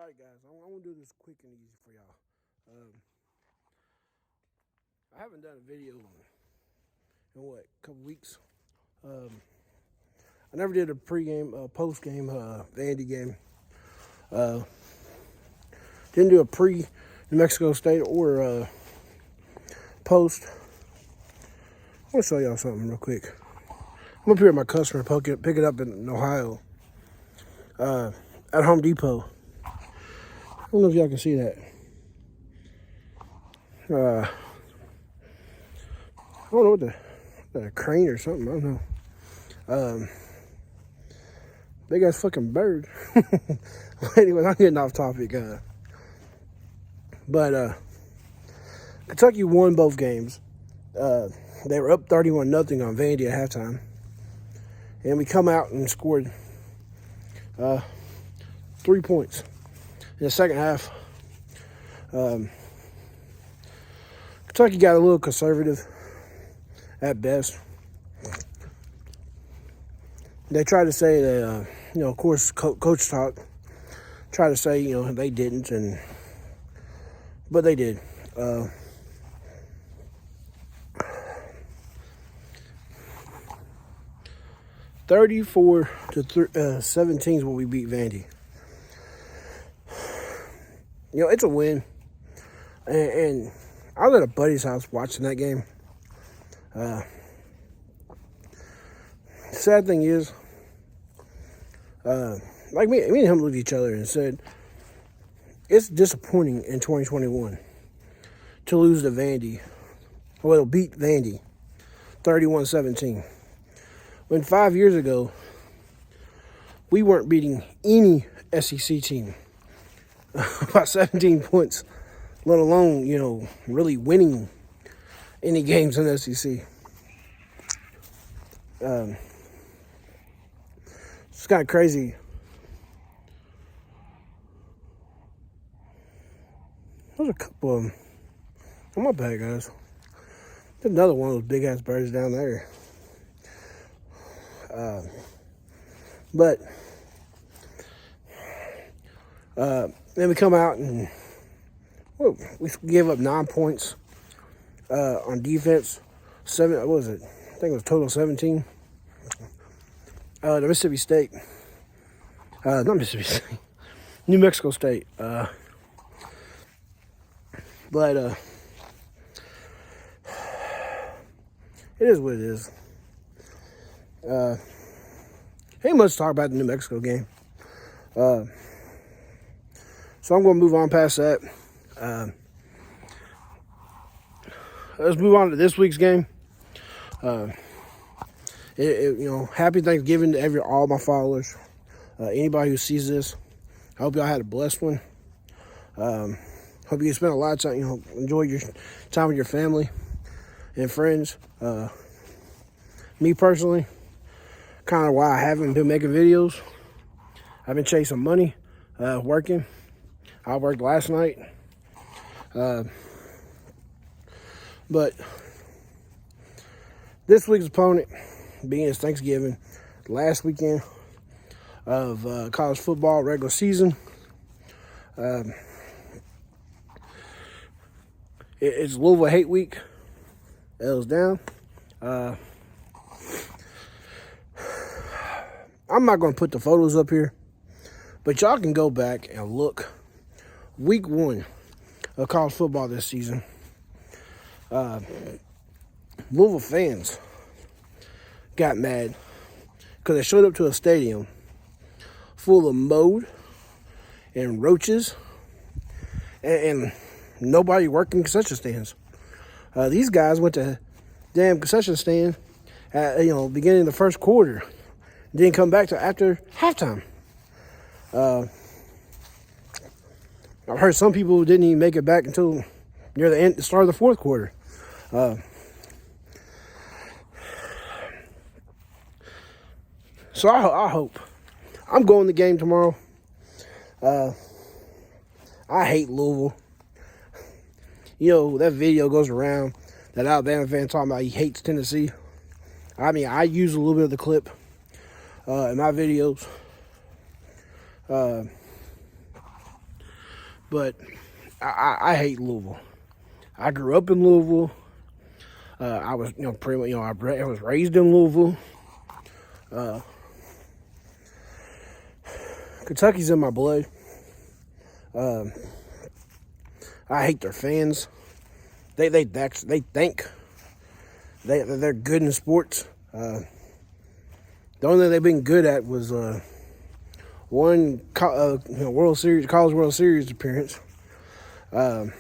Alright guys, I'm gonna do this quick and easy for y'all. I haven't done a video in what, a couple weeks. I never did a pre-game, post-game Vandy game. Didn't do a pre-New Mexico State or post. I want to show y'all something real quick. I'm up here at my customer, pick it up in Ohio, at Home Depot. I don't know if y'all can see that. I don't know what a crane or something. I don't know. Big ass fucking bird. Anyway, I'm getting off topic. But Kentucky won both games. They were up 31-0 on Vandy at halftime, and we come out and scored 3 points in the second half. Kentucky got a little conservative at best. They tried to say that, of course, coach talk. Tried to say, they didn't, but they did. 34-17 is what we beat Vandy. It's a win. And I was at a buddy's house watching that game. The sad thing is, like me and him looked at each other and said, it's disappointing in 2021 to lose to Vandy. Well, beat Vandy 31-17. When 5 years ago, we weren't beating any SEC team by 17 points, let alone, really winning any games in the SEC. It's kind of crazy. There's a couple of them. Oh, my bad, guys. There's another one of those big-ass birds down there. But then we come out and we gave up 9 points on defense. What was it? I think it was total 17. The Mississippi State, not Mississippi State, New Mexico State. But it is what it is. Ain't much to talk about the New Mexico game. So I'm going to move on past that. Let's move on to this week's game. Happy Thanksgiving to all my followers. Anybody who sees this, I hope y'all had a blessed one. Hope you spent a lot of time, enjoy your time with your family and friends. Me personally, kind of why I haven't been making videos. I've been chasing money, working. I worked last night. But this week's opponent, being it's Thanksgiving, last weekend of college football regular season. It's Louisville Hate Week. L's down. I'm not going to put the photos up here, but y'all can go back and look. Week 1 of college football this season. Louisville fans got mad because they showed up to a stadium full of mold and roaches and nobody working concession stands. These guys went to damn concession stand at beginning of the first quarter, didn't come back till after halftime. I've heard some people didn't even make it back until near the start of the fourth quarter. So I hope. I'm going to the game tomorrow. I hate Louisville. That video goes around, that Alabama fan talking about he hates Tennessee. I mean, I use a little bit of the clip in my videos. but I hate Louisville. I grew up in Louisville. I was, pretty much, I was raised in Louisville. Kentucky's in my blood. I hate their fans. They think they're good in sports. The only thing they've been good at was one college World Series appearance. That's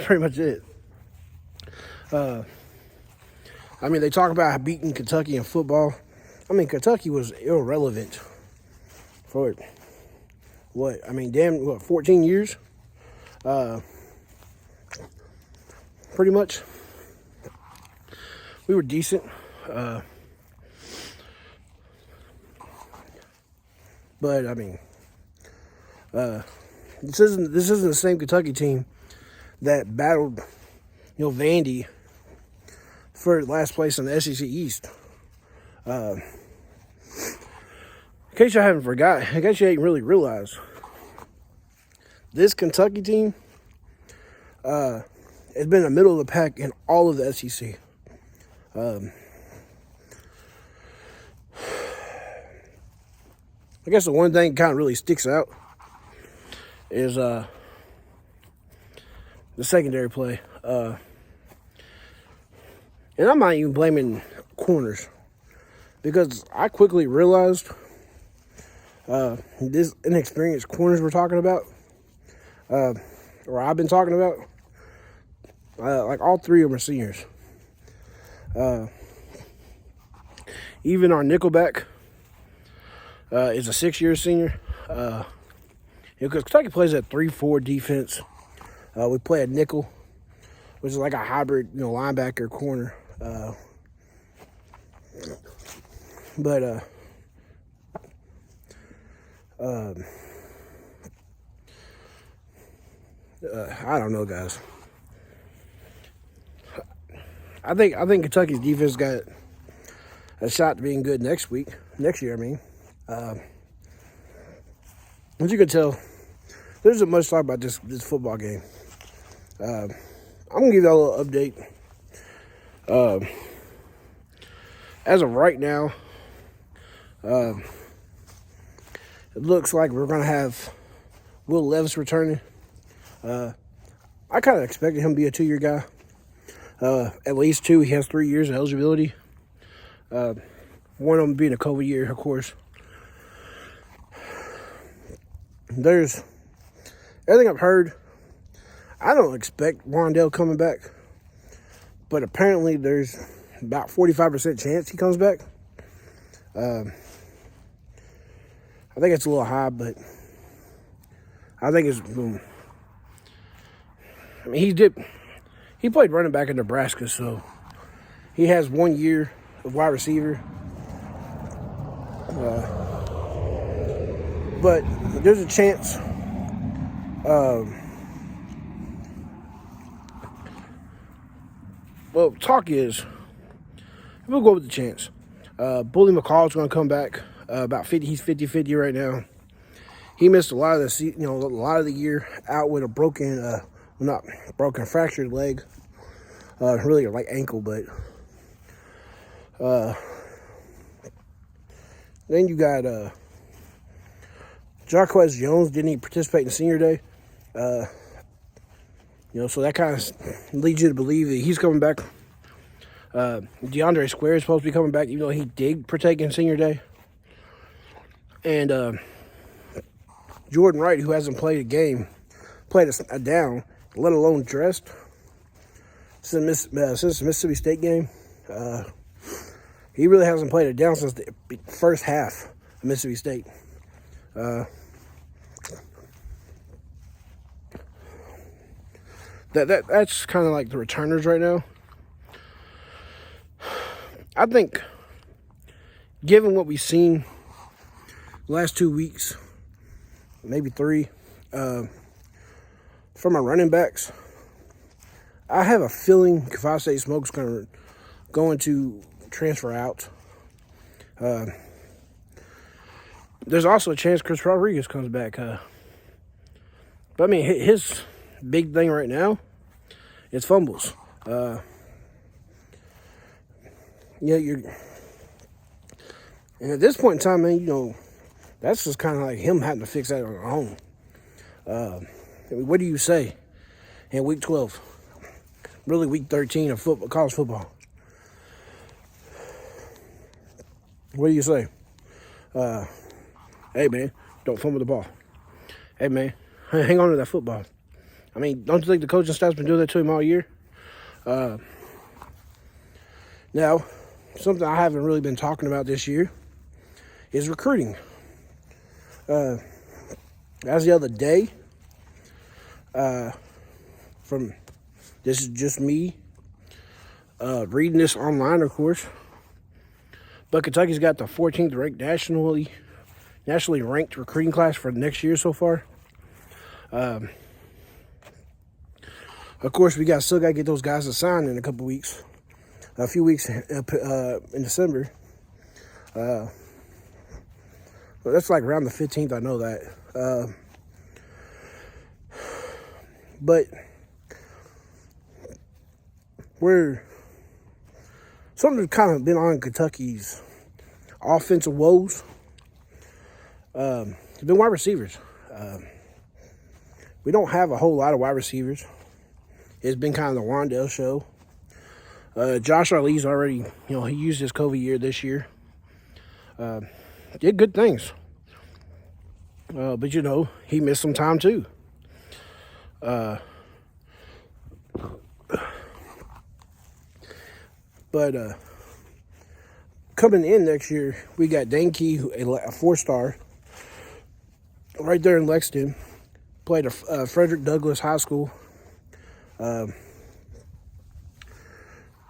pretty much it. I mean, they talk about beating Kentucky in football. I mean, Kentucky was irrelevant for what? I mean, 14 years? Pretty much. We were decent. But I mean, this isn't the same Kentucky team that battled, Vandy for last place in the SEC East. In case y'all haven't forgot, in case you ain't really realized, this Kentucky team has been in the middle of the pack in all of the SEC. I guess the one thing kind of really sticks out is the secondary play. And I'm not even blaming corners, because I quickly realized this inexperienced corners we're talking about, or I've been talking about, like all three of them are seniors. Even our nickelback is a 6-year senior. Because Kentucky plays at 3-4 defense. We play a nickel, which is like a hybrid, linebacker corner. But I don't know, guys. I think Kentucky's defense got a shot to being good next year. I mean, as you can tell, there isn't much talk about this football game. I'm gonna give y'all a little update. As of right now, it looks like we're gonna have Will Levis returning. I kind of expected him to be a 2-year guy. At least 2. He has 3 years of eligibility. One of them being a COVID year, of course. There's everything I've heard. I don't expect Wandell coming back, but apparently there's about 45% chance he comes back. I think it's a little high, but I think it's. I mean, he played running back in Nebraska, so he has 1 year of wide receiver. But there's a chance. Well, talk is, we'll go with the chance. Bully McCall's going to come back. About 50. He's 50-50 right now. He missed a lot of the year out with a fractured leg. Really like ankle, but then you got Jarquez Jones. Didn't he participate in senior day? So that kind of leads you to believe that he's coming back. DeAndre Square is supposed to be coming back, even though he did partake in senior day. And Jordan Wright, who hasn't played a game, played a down, let alone dressed, since the Mississippi State game. He really hasn't played a down since the first half of Mississippi State. That's kind of like the returners right now. I think, given what we've seen the last 2 weeks, maybe 3, from our running backs, I have a feeling Kavai State Smoke's going to transfer out. There's also a chance Chris Rodriguez comes back. But I mean, his big thing right now is fumbles. Yeah, and at this point in time, man, that's just kind of like him having to fix that on his own. I mean, what do you say in week 12? Really, week 13 of football, college football. What do you say? Hey, man, don't fumble the ball. Hey, man, hang on to that football. I mean, don't you think the coaching staff's been doing that to him all year? Now, something I haven't really been talking about this year is recruiting. As the other day, this is just me reading this online, of course, but Kentucky's got the 14th ranked nationally ranked recruiting class for next year so far. Of course, we still got to get those guys assigned in a few weeks in December. But that's like around the 15th, I know that. But something's kind of been on Kentucky's offensive woes. It's been wide receivers. We don't have a whole lot of wide receivers. It's been kind of the Wandale show. Josh Arlee's already, he used his COVID year this year. Did good things. But, he missed some time too. But coming in next year, we got Dane Key, a 4-star, right there in Lexington. Played at Frederick Douglass High School.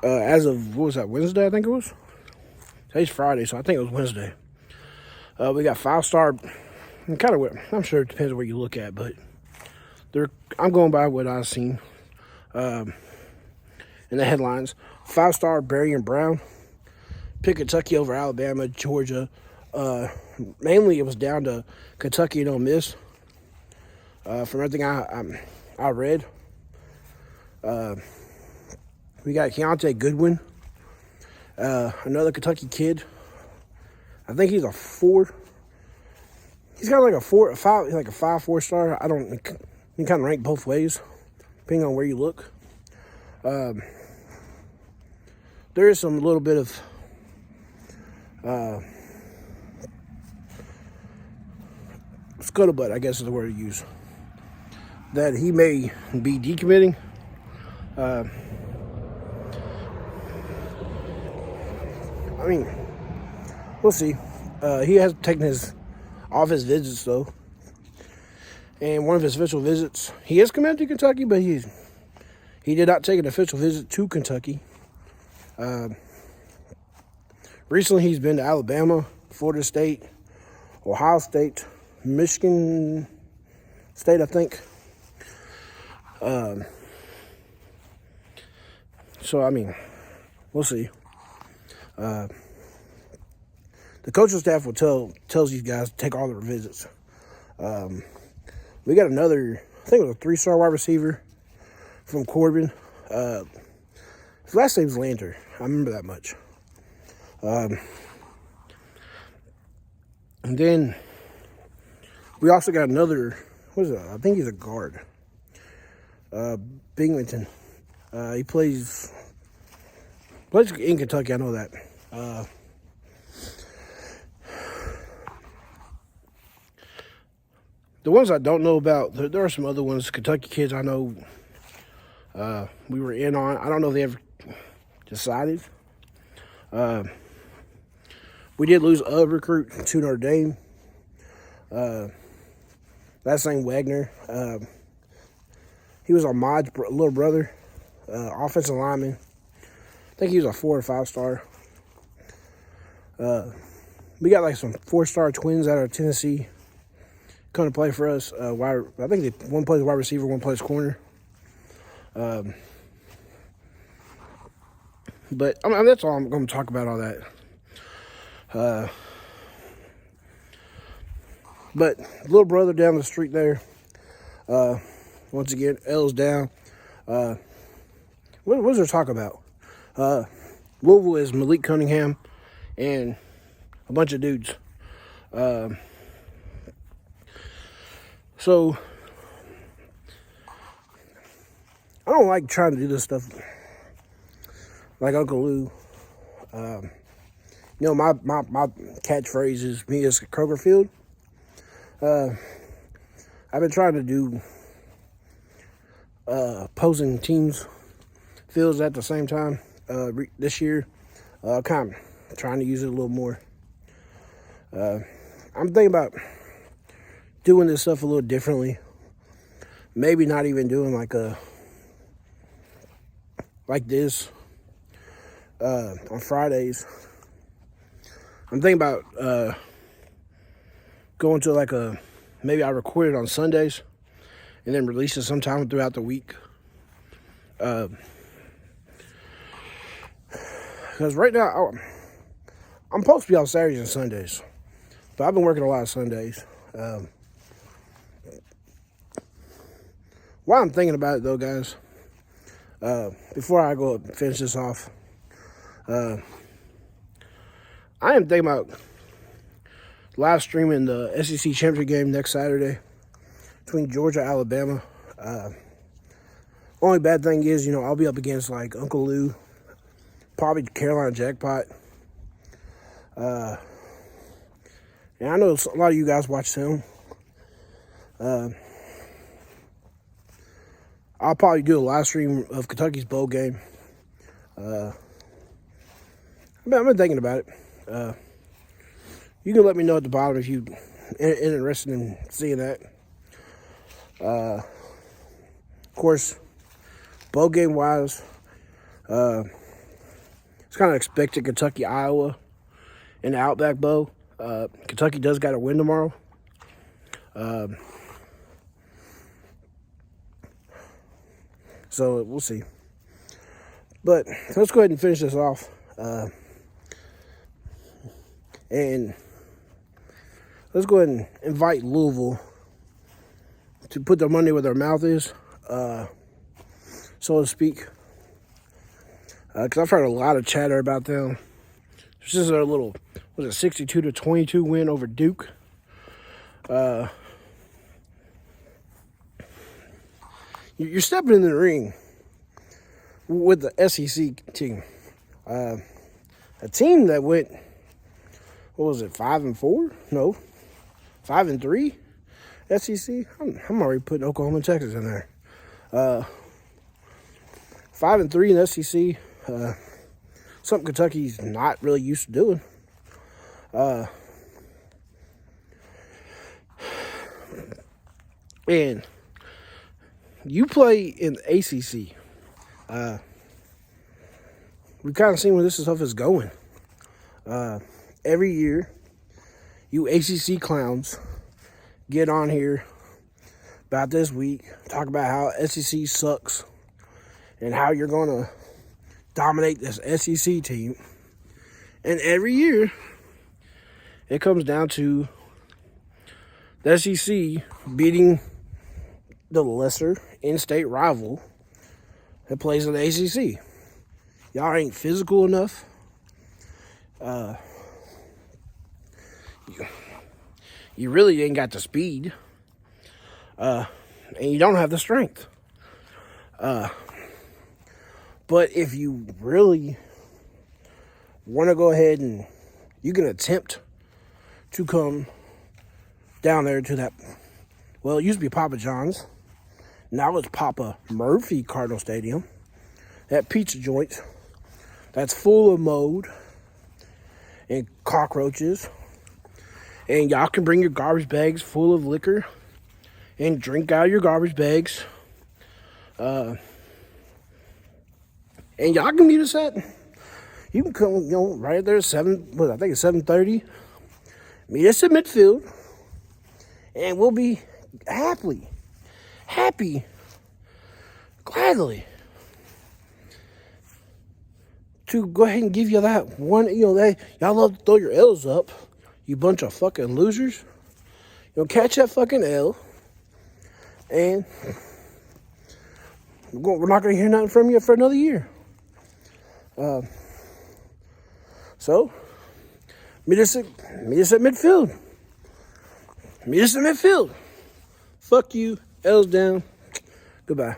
As of, what was that, Wednesday, I think it was? Today's Friday, so I think it was Wednesday. We got 5-star, I'm sure it depends on where you look at, but I'm going by what I've seen in the headlines. 5-star Berrien Brown. Picked Kentucky over Alabama, Georgia. Mainly it was down to Kentucky and Ole Miss. From everything I read. We got Keontae Goodwin, another Kentucky kid. I think he's a 4. He's got like a 5-4-star. You can kind of rank both ways, depending on where you look. There is some little bit of scuttlebutt, I guess is the word to use, that he may be decommitting. I mean, we'll see. He has taken his office visits, though. And one of his official visits, he is committed to Kentucky, but he did not take an official visit to Kentucky. Recently, he's been to Alabama, Florida State, Ohio State, Michigan State, I think. So, I mean, we'll see. The coaching staff will tells these guys to take all their visits. We got another, I think it was a 3-star wide receiver from Corbin. His last name's Lander. I remember that much. And then we also got another, what is it? I think he's a guard. Binghamton. He plays in Kentucky, I know that. The ones I don't know about, there are some other ones, Kentucky kids I know we were in on. I don't know if they ever decided. We did lose a recruit to Notre Dame. Last name Wagner. He was Ahmad's little brother, offensive lineman. I think he was a 4 or 5-star. We got like some 4-star twins out of Tennessee come to play for us. I think one plays wide receiver, one plays corner. But I mean, that's all I'm going to talk about. All that. But little brother down the street there, once again, L's down. What's there talk about? Louisville is Malik Cunningham and a bunch of dudes. So I don't like trying to do this stuff like Uncle Lou. My catchphrase is me as Kroger Field. I've been trying to do opposing teams fields at the same time this year. Kind of trying to use it a little more. I'm thinking about doing this stuff a little differently. Maybe not even doing like this on Fridays. I'm thinking about going to maybe I record it on Sundays and then release it sometime throughout the week. Because right now I'm supposed to be on Saturdays and Sundays, but I've been working a lot of Sundays. While I'm thinking about it though, guys, before I go and finish this off, I am thinking about live streaming the SEC championship game next Saturday between Georgia and Alabama. Only bad thing is, I'll be up against like Uncle Lou, probably Carolina Jackpot. And I know a lot of you guys watch him. I'll probably do a live stream of Kentucky's bowl game. I've been thinking about it. You can let me know at the bottom if you're interested in seeing that. Of course, bowl game wise, it's kind of expected Kentucky, Iowa in the Outback Bowl. Kentucky does got to win tomorrow. So we'll see. But let's go ahead and finish this off. And let's go ahead and invite Louisville to put their money where their mouth is, so to speak. Because I've heard a lot of chatter about them. This is their little, 62-22 win over Duke. You're stepping in the ring with the SEC team. A team that went, 5-4? No, 5-3. SEC. I'm already putting Oklahoma and Texas in there. 5-3 in SEC. Something Kentucky's not really used to doing. And you play in the ACC. We've kind of seen where this stuff is going. Every year, you ACC clowns get on here about this week, talk about how SEC sucks and how you're going to dominate this SEC team. And every year, it comes down to the SEC beating the lesser in-state rival that plays in the ACC. Y'all ain't physical enough. You really ain't got the speed. And you don't have the strength. But if you really want to go ahead and you can attempt to come down there to that, well, it used to be Papa John's. Now it's Papa Murphy Cardinal Stadium. That pizza joint that's full of mold and cockroaches. And y'all can bring your garbage bags full of liquor and drink out of your garbage bags. And y'all can meet us at, you can come, right there at 7:30. Meet us at midfield. And we'll be happy, gladly to go ahead and give you that one, y'all love to throw your L's up, you bunch of fucking losers. You'll catch that fucking L, and we're not going to hear nothing from you for another year. So, meet us at midfield. Meet us at midfield. Fuck you. L's down. Goodbye.